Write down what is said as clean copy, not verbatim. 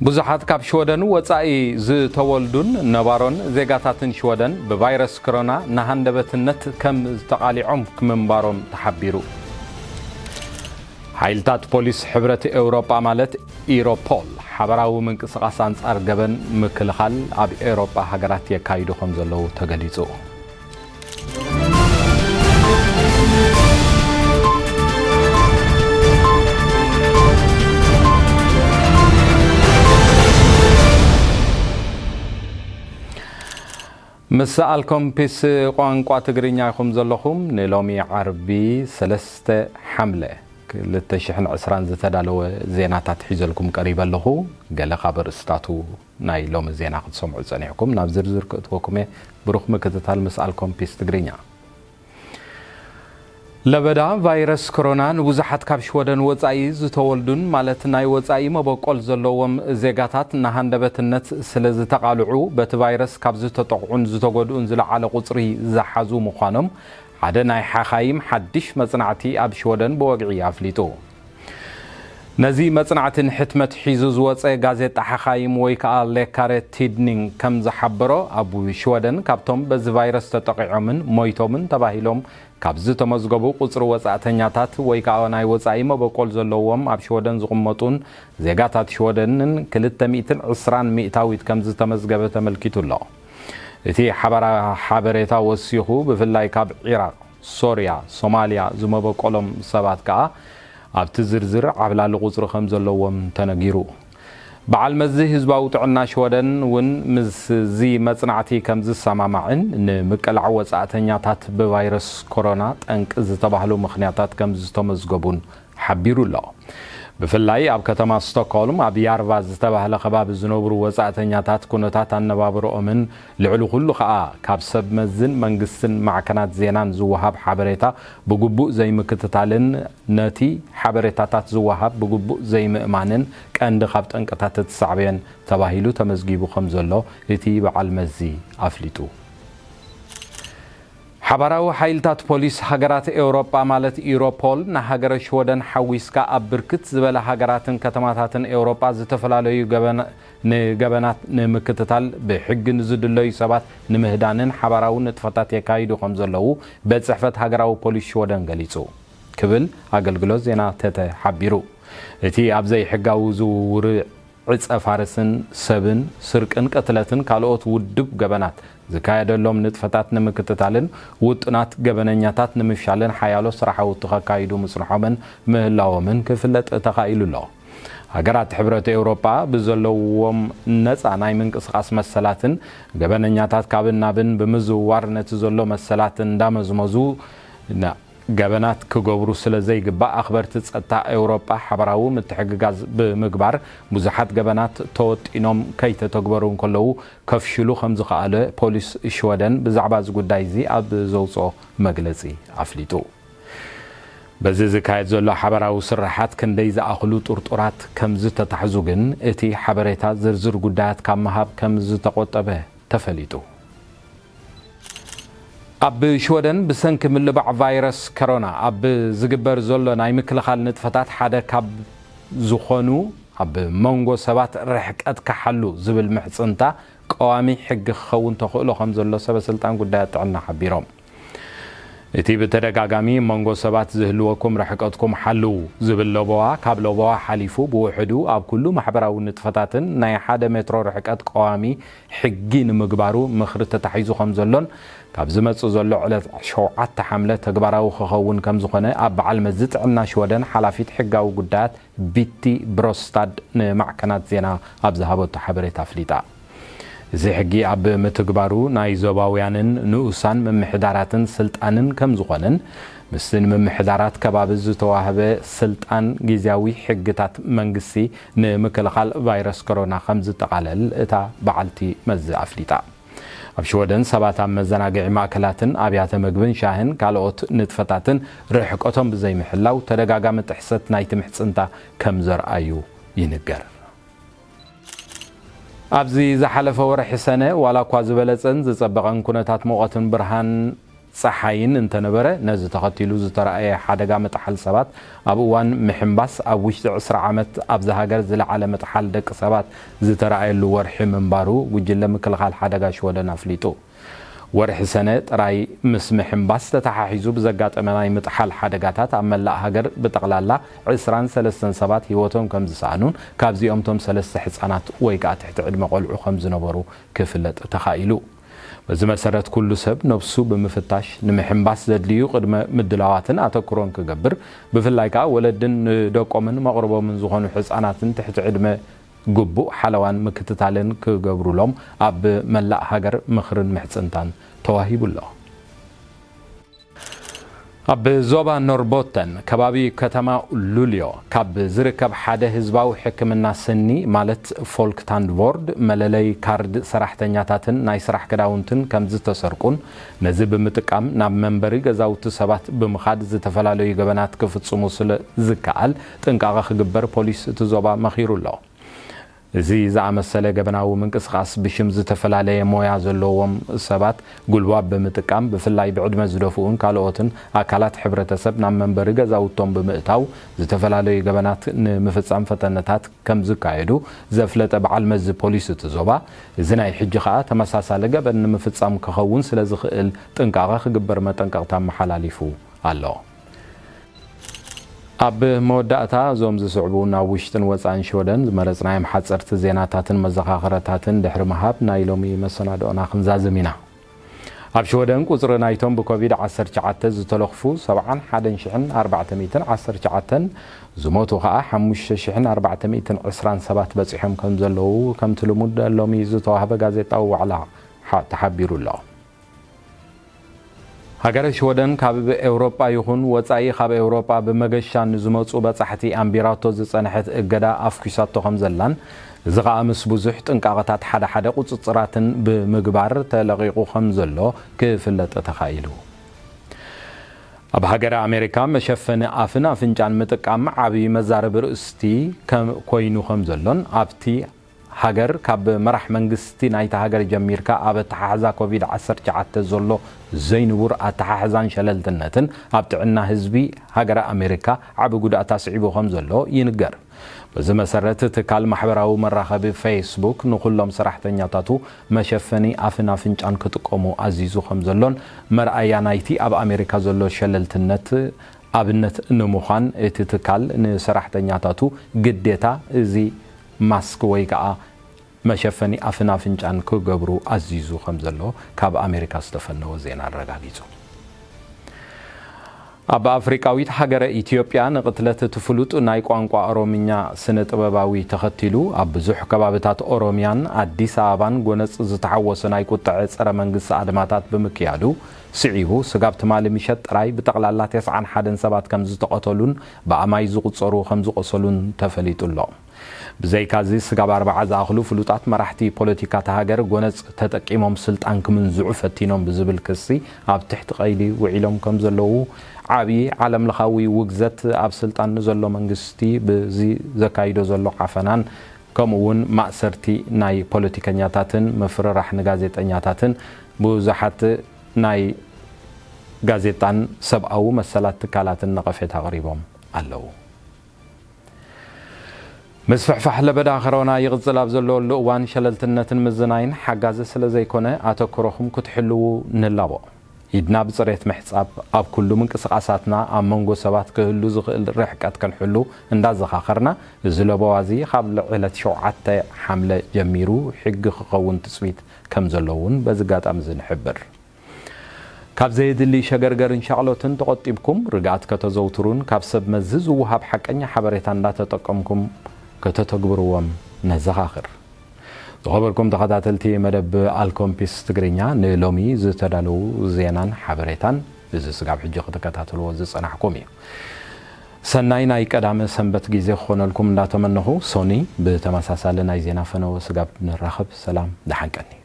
ብዙሓት ካብ ሽወደን ወፃኢ ዝተወልዱን ነባሮን ዜጋታትን ሽወደን ብቫይረስ ኮሮና ናሃንደበትነት ከም ዝተቃሊዖም ክምንባሮም ተሓቢሩ ሓይልታት ፖሊስ ሕብረት ኤውሮጳ ማለት ኢሮፖል ሓበራዊ ምንቅስቃስ አንጻር ገበን ምክልኻል ኣብ ኤውሮጳ ሃገራት የካይዱ ከም ዘለው ተገሊጹ مساءلكم بس قوانقوا تقرينيا يخم زلخم نلومي عربي سلسة حملة للتشحن عسران زتدالو زيناتات حيزلكم قريبا لخو قال خبر استاتو ناي لوم زينا قد سمعوا زنيحكم نابزر زركتوكم بروخ مكتتال مساءلكم بس تقرينيا لبدا فيروس كورونا نوزحت ካብ ሽወደን ወፃኢ ዝተወልዱን ማለት ናይ ወፃኢ መበቆል ዘለዎም ዜጋታት ናሃንደበትነት ስለ ዝተቃልዑ በቲ ቫይረስ ካብ ዝተጠቁዑን ዝተጎድኡን ዝለዓለ ቁጽሪ ዝሓዙ ምዃኖም ሓደ ናይ ሓኻይም ሓድሽ መጽናዕቲ ኣብ ሽወደን በወግዒ ኣፍሊጡ ነዚ መጽናዕትን ሕትመት ሒዙ ዝወፀ ጋዜጣ ሓኻይም ወይ ከዓ ሌካሬ ቲድኒንግ ከም ዝሓበሮ ኣብ ሽወደን ካብቶም በዚ ቫይረስ ተጠቂዖምን ሞይቶምን ተባሂሎም ካብ ዝተመዝገቡ ቁጽሪ ወጻእተኛታት ወይ ከዓ ናይ ወጻኢ መበቆል ዘለዎም ኣብ ሽወደን ዝቕመጡን ዜጋታት ሽወደንን 220 ሚእታዊት ከም ዝተመዝገበ ተመልኪቱ ኣሎ እቲ ሓበሬታ ወሲኹ ብፍላይ ካብ ኢራቅ ሶርያ ሶማልያ ዝመበቆሎም ሰባት ከዓ ኣብቲ ዝርዝር ዓብላሊ ቁጽሪ ከም ዘለዎም ተነጊሩ በዓል መዚ ህዝባዊ ጥዕና ሽወደን ውን ምስ ዚ መጽናዕቲ ከም ዝሰማማዕን ንምቅላዕ ወጻእተኛታት ብቫይረስ ኮሮና ጠንቅ ዝተባህሉ ምኽንያታት ከም ዝተመዝገቡን ሓቢሩ ኣሎ ብፍላይ ኣብ ከተማ ስቶክሆልም ኣብ ያርቫ ዝተባህለ ከባቢ ዝነብሩ ወጻእተኛታት ኩነታት ኣነባብሮኦምን ልዕሊ ኩሉ ከዓ ካብ ሰብ መዝን መንግስትን ማዕከናት ዜናን ዝወሃብ ሓበሬታ ብግቡእ ዘይምክትታልን ነቲ ሓበሬታታት ዝወሃብ ብግቡእ ዘይምእማንን ቀንዲ ካብ ጠንቅታት ተሳዕብየን ተባሂሉ ተመዝጊቡ ከም ዘሎ እቲ በዓል መዚ ኣፍሊጡ ሓበራዊ ሓይልታት ፖሊስ ሃገራት ኤውሮጳ ማለት ኢሮፖል ናሃገረ ሽወደን ሓዊስካ ኣብ ብርክት ዝበለ ሃገራትን ከተማታትን ኤውሮጳ ዝተፈላለዩ ገበናት ንምክትታል ብሕጊ ንዝድለዩ ሰባት ንምህዳንን ሓበራዊ ንጥፈታት የካይዱ ከም ዘለው በጽሕፈት ሃገራዊ ፖሊስ ሽወደን ገሊጹ ክብል ኣገልግሎት ዜና ተሓቢሩ እቲ ኣብ ዘይሕጋዊ ዝውውር ዕፀ ፋርስን ሰብን ስርቅን ቀትለትን ካልኦት ውድብ ገበናት ዝካየደሎም ንጥፈታት ንምክትታልን ውጥናት ገበነኛታት ንምፍሻልን ሓያሎ ስራሓዊ ተኻይዱ ምስርሖምን ምህላዎምን ክፍለጥ ተኻኢሉ ኣሎ ሃገራት ሕብረት ኤውሮጳ ብዘለዎም ነፃ ናይ ምንቅስቃስ መሰላትን ገበነኛታት ካብን ናብን ብምዝዋር ነቲ ዘሎ መሰላትን እንዳመዝመዙ ገበናት ክገብሩ ስለ ዘይግባእ ኣኽበርቲ ጸጥታ ኤውሮጳ ሓበራዊ ምትሕግጋዝ ብምግባር ብዙሓት ገበናት ተወጢኖም ከይተተግበሩ እንከለዉ ከፍሽሉ ከም ዝኸኣለ ፖሊስ ሽወደን ብዛዕባ ዝጉዳይ እዚ ኣብ ዘውፅኦ መግለጺ ኣፍሊጡ በዚ ዝካየድ ዘሎ ሓበራዊ ስራሓት ክንደይ ዝኣኽሉ ጡርጡራት ከም ዝተታሕዙ ግን እቲ ሓበሬታ ዝርዝር ጉዳያት ካብ ምሃብ ከም ዝተቆጠበ ተፈሊጡ ኣብ ሽወደን ብሰንኪ ምልባዕ ቫይረስ ኮሮና ኣብ ዝግበር ዘሎ ናይ ምክልኻል ንጥፈታት ሓደ ካብ ዝኾኑ ኣብ መንጎ ሰባት ርሕቀት ክሓሉ ዝብል ምሕጽንታ ቀዋሚ ሕጊ ክኸውን ተኽእሎ ከም ዘሎ ሰበስልጣን ጉዳያት ጥዕና ሓቢሮም እቲ ብተደጋጋሚ መንጎ ሰባት ዝህልወኩም ርሕቀትኩም ሓልው ዝብል ለበዋ ካብ ለበዋ ሓሊፉ ብውሕዱ ኣብ ኩሉ ማሕበራዊ ንጥፈታትን ናይ 1 ሜትሮ ርሕቀት ቀዋሚ ሕጊ ንምግባሩ ምኽሪ ተታሒዙ ከም ዘሎን ካብ ዝመጽእ ዘሎ ዕለት 7 ሓምለ ተግባራዊ ክኸውን ከም ዝኾነ ኣብ በዓል መዚ ጥዕና ሽወደን ሓላፊት ሕጋዊ ጉዳያት ቢቲ ብሮስታድ ንማዕከናት ዜና ኣብ ዝሃበቶ ሓበሬታ ኣፍሊጣ እዚ ሕጊ ኣብ ምትግባሩ ናይ ዞባውያንን ንኡሳን መምሕዳራትን ስልጣንን ከም ዝኾነን ምስን መምሕዳራት ከባቢ ዝተዋህበ ስልጣን ጊዜያዊ ሕግታት መንግስቲ ንምክልኻል ቫይረስ ኮሮና ከም ዝተቃለል እታ በዓልቲ መዚ ኣፍሊጣ ኣብ ሽወደን ሰባት ኣብ መዘናግዒ ማእከላትን ኣብያተ ምግብን ሻህን ካልኦት ንጥፈታትን ርሕቀቶም ብዘይምሕላው ተደጋጋሚ ጥሕሰት ናይቲ ምሕጽንታ ከም ዘርአዩ ይንገር ኣብዚ ዝሓለፈ ወርሒ ሰነ ዋላ እኳ ዝበለፀን ዝጸበቐን ኩነታት ሙቐትን ብርሃን ፀሓይን እንተነበረ ነዚ ተኸቲሉ ዝተረኣየ ሓደጋ መጥሓል ሰባት ኣብ እዋን ምሕምባስ ኣብ ውሽጢ 20 ዓመት ኣብዛ ሃገር ዝለዓለ መጥሓል ደቂ ሰባት ዝተረኣየሉ ወርሒ ምንባሩ ጉጅለ ምክልኻል ሓደጋ ሽወደን ኣፍሊጡ ወርሒ ሰነ ጥራይ ምስ ምሕምባስ ተተሓሒዙ ብዘጋጠመ ናይ ምጥሓል ሓደጋታት ኣብ መላእ ሃገር ብጠቕላላ 23 ሰባት ህይወቶም ከም ዝሰኣኑን ካብዚኦም ቶም 3 ህፃናት ወይ ከዓ ትሕቲ ዕድመ ቆልዑ ከም ዝነበሩ ክፍለጥ ተኻኢሉ በዚ መሰረት ኩሉ ሰብ ነፍሱ ብምፍታሽ ንምሕምባስ ዘድልዩ ቅድመ ምድላዋትን ኣተኩሮን ክገብር ብፍላይ ከዓ ወለድን ደቆምን መቕረቦምን ዝኾኑ ህፃናትን ትሕቲ ዕድመ ግቡእ ሓለዋን ምክትታልን ክገብሩሎም ኣብ መላእ ሃገር ምኽርን ምሕፅንታን ተዋሂቡሎ ኣብ ዞባ ኖርቦተን ከባቢ ከተማ ሉልዮ ካብ ዝርከብ ሓደ ህዝባዊ ሕክምና ስኒ ማለት ፎልክታንድቮርድ መለለይ ካርድ ሰራሕተኛታትን ናይ ስራሕ ክዳውንትን ከም ዝተሰርቁን ነዚ ብምጥቃም ናብ መንበሪ ገዛውቲ ሰባት ብምኻድ ዝተፈላለዩ ገበናት ክፍጽሙ ስለ ዝከኣል ጥንቃቐ ክግበር ፖሊስ እቲ ዞባ መኺሩሎ እዚ ዝኣመሰለ ገበናዊ ምንቅስቓስ ብሽም ዝተፈላለየ ሞያ ዘለዎም ሰባት ጉልባት ብምጥቃም ብፍላይ ብዕድመ ዝደፍኡን ካልኦትን ኣካላት ሕብረተሰብ ናብ መንበሪ ገዛውቶም ብምእታው ዝተፈላለዩ ገበናት ንምፍጻም ፈተነታት ከም ዝካየዱ ዘፍለጠ በዓል መዚ ፖሊስ እቲ ዞባ እዚ ናይ ሕጂ ከዓ ተመሳሳሊ ገበን ንምፍጻም ክኸውን ስለ ዝኽእል ጥንቃቐ ክግበር መጠንቀቕታ መሓላሊፉ ኣሎ ኣብ መወዳእታ ዞም ዝስዕቡ ናብ ውሽጥን ወፃእን ሽወደን ዝመረፅናዮም ሓፀርቲ ዜናታትን መዘኻኸረታትን ድሕሪ ምሃብ ናይ ሎሚ መሰናዶና ክንዛዝም ኢና ኣብ ሽወደን ቁፅሪ ናይቶም ብኮቪድ-19 ዝተለኽፉ 71419 ዝሞቱ ከዓ 5427 በፂሖም ከም ዘለዉ ከምቲ ልሙድ ሎሚ ዝተዋህበ ጋዜጣዊ ዋዕላ ተሓቢሩ ኣሎ ሃገረ ሽወደን ካብ ኤውሮጳ ይኹን ወፃኢ ካብ ኤውሮጳ ብመገሻ ንዝመፁ በጻሕቲ ኣምቢራቶ ዝጸንሐት እገዳ ኣፍኪሳቶ ከም ዘላን እዚ ከዓ ምስ ብዙሕ ጥንቃቐታት ሓደ ቁፅፅራትን ብምግባር ተለቂቑ ከም ዘሎ ክፍለጥ ተኻኢሉ ኣብ ሃገረ ኣሜሪካ መሸፈኒ ኣፍን ኣፍንጫን ምጥቃም ዓብዪ መዛረቢ ርእስቲ ኮይኑ ከም ዘሎን ኣብቲ ሃገር ካብ መራሕ መንግስቲ ናይታ ሃገር ጀሚርካ ኣብ ተሓሕዛ ኮቪድ-19 ዘሎ ዘይንቡር ኣተሓሕዛን ሸለልትነትን ኣብ ጥዕና ህዝቢ ሃገረ ኣሜሪካ ዓብ ጉድኣት ኣስዒቡ ከም ዘሎ ይንገር በዚ መሰረት ትካል ማሕበራዊ መራኸቢ ፌስቡክ ንኩሎም ሰራሕተኛታቱ መሸፈኒ ኣፍን ኣፍንጫን ክጥቀሙ ኣዚዙ ከም ዘሎን መርኣያ ናይቲ ኣብ ኣሜሪካ ዘሎ ሸለልትነት ኣብነት ንምዃን እቲ ትካል ንሰራሕተኛታቱ ግዴታ እዚ ማስክ ወይ ከዓ መሸፈኒ ኣፍን ኣፍንጫን ክገብሩ ኣዚዙ ከም ዘሎ ካብ ኣሜሪካ ዝተፈነወ ዜና ኣረጋጊጹ ኣብ ኣፍሪካዊት ሃገረ ኢትዮጵያ ንቕትለት ትፍሉጥ ናይ ቋንቋ ኦሮምኛ ስነ ጥበባዊ ተኸቲሉ ኣብ ብዙሕ ከባቢታት ኦሮምያን ኣዲስ ኣበባን ጎነፅ ዝተሓወሰ ናይ ቁጥዐ ፀረ መንግስቲ ኣድማታት ብምክያዱ ስዒቡ ስጋብ ትማሊ ምሸት ጥራይ ብጠቕላላ 91 ሰባት ከም ዝተቐተሉን ብኣማይ ዝቁፀሩ ከም ዝቆሰሉን ተፈሊጡ ኣሎ ብዘይካዚ ስጋብ 40 ዝኣኽሉ ፍሉጣት መራሕቲ ፖለቲካት ሃገር ጎነፅ ተጠቂሞም ስልጣን ክምንዝዑ ፈቲኖም ብዝብል ክሲ ኣብ ትሕቲ ቀይዲ ውዒሎም ከም ዘለዉ ዓብዪ ዓለም ለኻዊ ውግዘት ኣብ ስልጣን ዘሎ መንግስቲ ብዚ ዘካይዶ ዘሎ ዓፈናን ከምኡውን ማእሰርቲ ናይ ፖለቲከኛታትን ምፍርራሕ ንጋዜጠኛታትን ብዙሓት ናይ ጋዜጣን ሰብኣዊ መሰላት ትካላትን ነቐፌት ኣቕሪቦም ኣለዉ مسفحفح لبدا خرونا يغزل أبزلو اللؤوان شللتنتن مزناين حقازة سلزيكونه أتوكروهم كتحلو نلابو يدنا بصريت محساب أب كله من كسقاساتنا أم منجو سبات كهلو زغل رحكات كان حلو انداز خاخرنا زلبو وازي قبل علة شوعات حملة جميرو حق قوون تسويت كم زلون بزقات أمزن حبر كاب زيد اللي شجرجر إن شاء الله تنتقطبكم رجعت كتزوترون كاب سب مزز وهاب حق أني حبريتان لا تتقمكم كتتقبروهم نزخاخر خبركم تخاتلتي مدب الكومبيس تغرينيا نلومي زتدالو زينان حبريتان بزي سقاب حجي تكاتلو زصنحكم سناي ناي قدام سنبت غيزي خونلكم ناتمنهو سوني بتماساسال ناي زينا فنو سقاب نرخب سلام دحنقني